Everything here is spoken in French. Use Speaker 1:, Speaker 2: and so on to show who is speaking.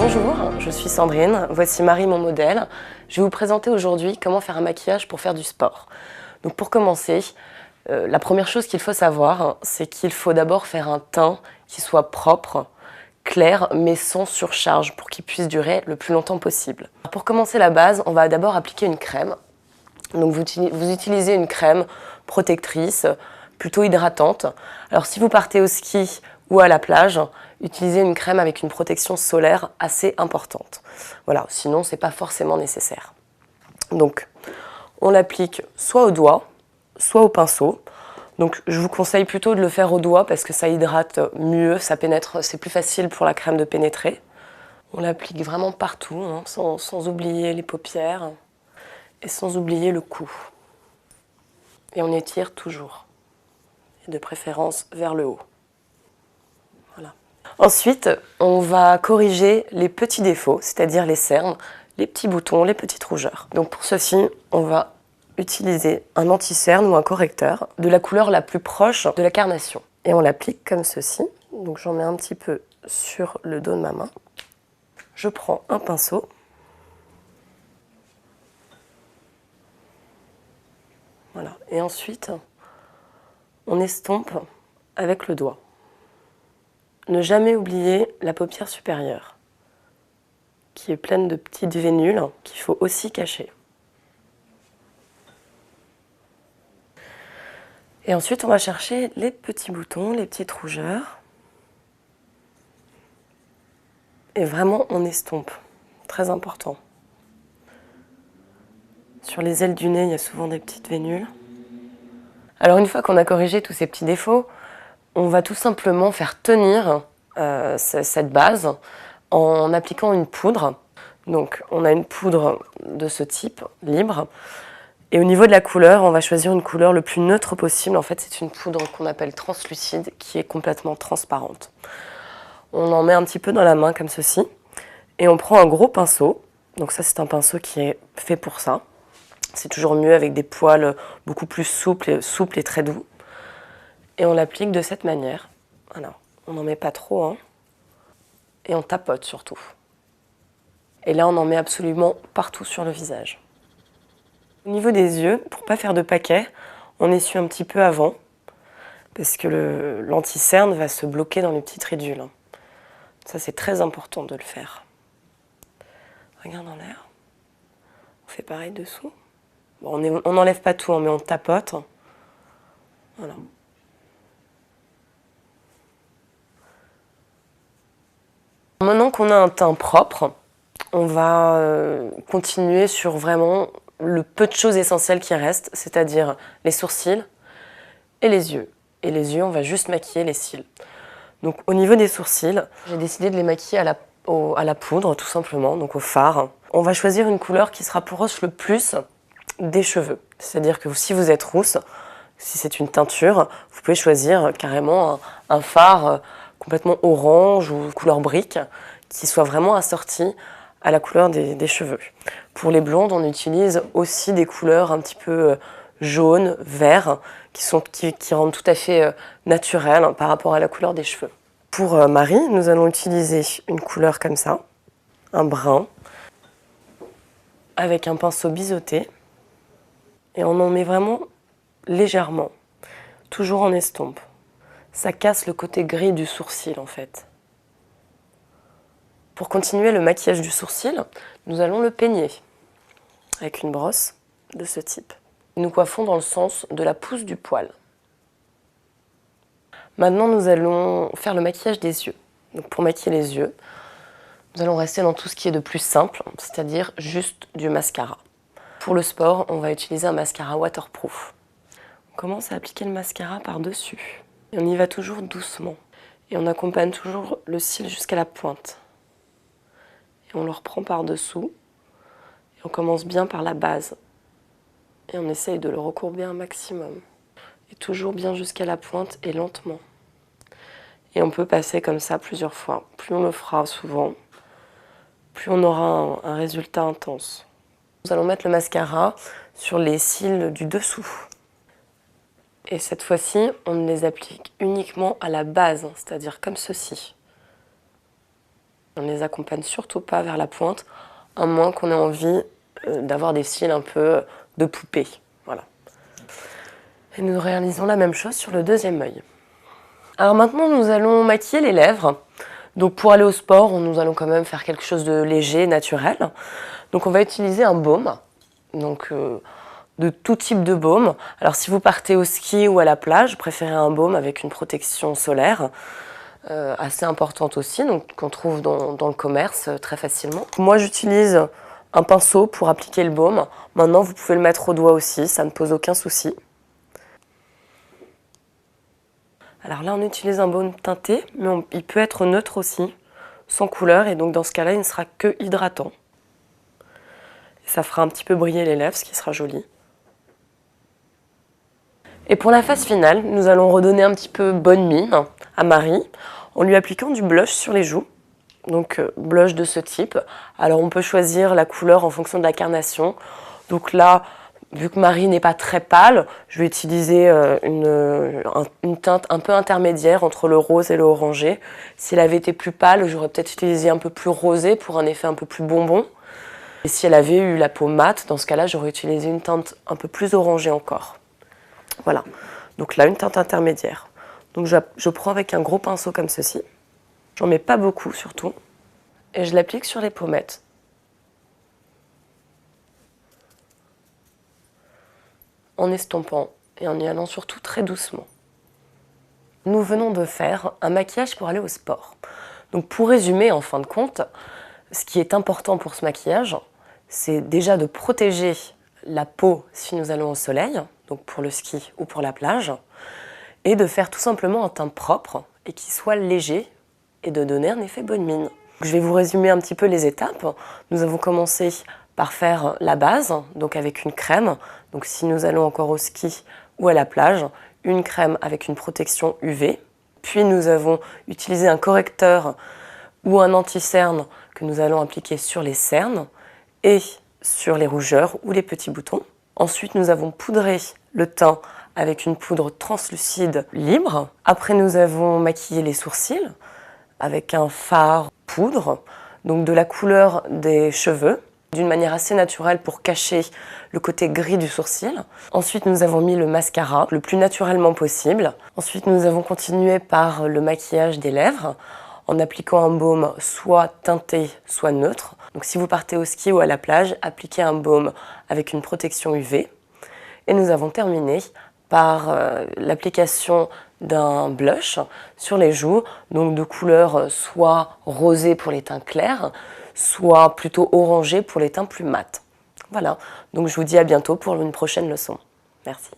Speaker 1: Bonjour, je suis Sandrine, voici Marie mon modèle. Je vais vous présenter aujourd'hui comment faire un maquillage pour faire du sport. Donc pour commencer, la première chose qu'il faut savoir, c'est qu'il faut d'abord faire un teint qui soit propre, clair, mais sans surcharge pour qu'il puisse durer le plus longtemps possible. Pour commencer la base, on va d'abord appliquer une crème. Donc vous utilisez une crème protectrice, plutôt hydratante. Alors si vous partez au ski ou à la plage, utilisez une crème avec une protection solaire assez importante. Voilà, sinon c'est pas forcément nécessaire. Donc on l'applique soit au doigt, soit au pinceau. Donc je vous conseille plutôt de le faire au doigt parce que ça hydrate mieux, ça pénètre, c'est plus facile pour la crème de pénétrer. On l'applique vraiment partout, hein, sans oublier les paupières et sans oublier le cou. Et on étire toujours, et de préférence vers le haut. Voilà. Ensuite, on va corriger les petits défauts, c'est-à-dire les cernes, les petits boutons, les petites rougeurs. Donc pour ceci, on va utiliser un anti-cerne ou un correcteur de la couleur la plus proche de la carnation. Et on l'applique comme ceci. Donc j'en mets un petit peu sur le dos de ma main. Je prends un pinceau. Voilà. Et ensuite, on estompe avec le doigt. Ne jamais oublier la paupière supérieure, qui est pleine de petites vénules qu'il faut aussi cacher. Et ensuite, on va chercher les petits boutons, les petites rougeurs. Et vraiment, on estompe. Très important. Sur les ailes du nez, il y a souvent des petites vénules. Alors une fois qu'on a corrigé tous ces petits défauts, on va tout simplement faire tenir cette base en appliquant une poudre. Donc on a une poudre de ce type, libre. Et au niveau de la couleur, on va choisir une couleur le plus neutre possible. En fait, c'est une poudre qu'on appelle translucide, qui est complètement transparente. On en met un petit peu dans la main, comme ceci. Et on prend un gros pinceau. Donc ça, c'est un pinceau qui est fait pour ça. C'est toujours mieux avec des poils beaucoup plus souples et très doux. Et on l'applique de cette manière. Voilà. On n'en met pas trop, hein. Et on tapote surtout. Et là, on en met absolument partout sur le visage. Au niveau des yeux, pour ne pas faire de paquet, on essuie un petit peu avant, parce que l'anti-cerne va se bloquer dans les petites ridules. Ça, c'est très important de le faire. Regarde en l'air. On fait pareil dessous. Bon, on n'enlève pas tout, hein, mais on tapote. Voilà. Maintenant qu'on a un teint propre, on va continuer sur vraiment le peu de choses essentielles qui restent, c'est-à-dire les sourcils et les yeux. Et les yeux, on va juste maquiller les cils. Donc au niveau des sourcils, j'ai décidé de les maquiller à la poudre, tout simplement, donc au fard. On va choisir une couleur qui se rapproche le plus des cheveux. C'est-à-dire que si vous êtes rousse, si c'est une teinture, vous pouvez choisir carrément un fard complètement orange ou couleur brique qui soit vraiment assorti à la couleur des cheveux. Pour les blondes, on utilise aussi des couleurs un petit peu jaunes, verts, qui rendent tout à fait naturelles par rapport à la couleur des cheveux. Pour Marie, nous allons utiliser une couleur comme ça, un brun, avec un pinceau biseauté. Et on en met vraiment légèrement, toujours en estompe. Ça casse le côté gris du sourcil en fait. Pour continuer le maquillage du sourcil, nous allons le peigner avec une brosse de ce type. Nous coiffons dans le sens de la pousse du poil. Maintenant, nous allons faire le maquillage des yeux. Donc, pour maquiller les yeux, nous allons rester dans tout ce qui est de plus simple, c'est-à-dire juste du mascara. Pour le sport, on va utiliser un mascara waterproof. On commence à appliquer le mascara par-dessus. Et on y va toujours doucement. Et on accompagne toujours le cil jusqu'à la pointe. Et on le reprend par-dessous. Et on commence bien par la base. Et on essaye de le recourber un maximum. Et toujours bien jusqu'à la pointe et lentement. Et on peut passer comme ça plusieurs fois. Plus on le fera souvent, plus on aura un résultat intense. Nous allons mettre le mascara sur les cils du dessous. Et cette fois-ci, on les applique uniquement à la base, c'est-à-dire comme ceci. On ne les accompagne surtout pas vers la pointe, à moins qu'on ait envie d'avoir des cils un peu de poupée. Voilà. Et nous réalisons la même chose sur le deuxième œil. Alors maintenant, nous allons maquiller les lèvres. Donc pour aller au sport, nous allons quand même faire quelque chose de léger, naturel. Donc on va utiliser un baume. Donc de tout type de baume. Alors si vous partez au ski ou à la plage, préférez un baume avec une protection solaire assez importante aussi, donc qu'on trouve dans le commerce très facilement. Moi j'utilise un pinceau pour appliquer le baume. Maintenant vous pouvez le mettre au doigt aussi, ça ne pose aucun souci. Alors là on utilise un baume teinté, mais il peut être neutre aussi, sans couleur, et donc dans ce cas-là il ne sera que hydratant. Et ça fera un petit peu briller les lèvres, ce qui sera joli. Et pour la phase finale, nous allons redonner un petit peu bonne mine à Marie en lui appliquant du blush sur les joues. Donc blush de ce type. Alors on peut choisir la couleur en fonction de la carnation. Donc là, vu que Marie n'est pas très pâle, je vais utiliser une teinte un peu intermédiaire entre le rose et le orangé. Si elle avait été plus pâle, j'aurais peut-être utilisé un peu plus rosé pour un effet un peu plus bonbon. Et si elle avait eu la peau mate, dans ce cas-là, j'aurais utilisé une teinte un peu plus orangée encore. Voilà, donc là une teinte intermédiaire. Donc je prends avec un gros pinceau comme ceci, j'en mets pas beaucoup surtout, et je l'applique sur les pommettes. En estompant et en y allant surtout très doucement. Nous venons de faire un maquillage pour aller au sport. Donc pour résumer, en fin de compte, ce qui est important pour ce maquillage, c'est déjà de protéger la peau si nous allons au soleil, donc pour le ski ou pour la plage, et de faire tout simplement un teint propre et qui soit léger et de donner un effet bonne mine. Je vais vous résumer un petit peu les étapes. Nous avons commencé par faire la base, donc avec une crème. Donc si nous allons encore au ski ou à la plage, une crème avec une protection UV. Puis nous avons utilisé un correcteur ou un anti-cerne que nous allons appliquer sur les cernes et sur les rougeurs ou les petits boutons. Ensuite, nous avons poudré le teint avec une poudre translucide libre. Après, nous avons maquillé les sourcils avec un fard poudre, donc de la couleur des cheveux, d'une manière assez naturelle pour cacher le côté gris du sourcil. Ensuite, nous avons mis le mascara le plus naturellement possible. Ensuite, nous avons continué par le maquillage des lèvres en appliquant un baume soit teinté, soit neutre. Donc si vous partez au ski ou à la plage, appliquez un baume avec une protection UV. Et nous avons terminé par l'application d'un blush sur les joues, donc de couleur soit rosée pour les teints clairs, soit plutôt orangé pour les teints plus mat. Voilà, donc je vous dis à bientôt pour une prochaine leçon. Merci.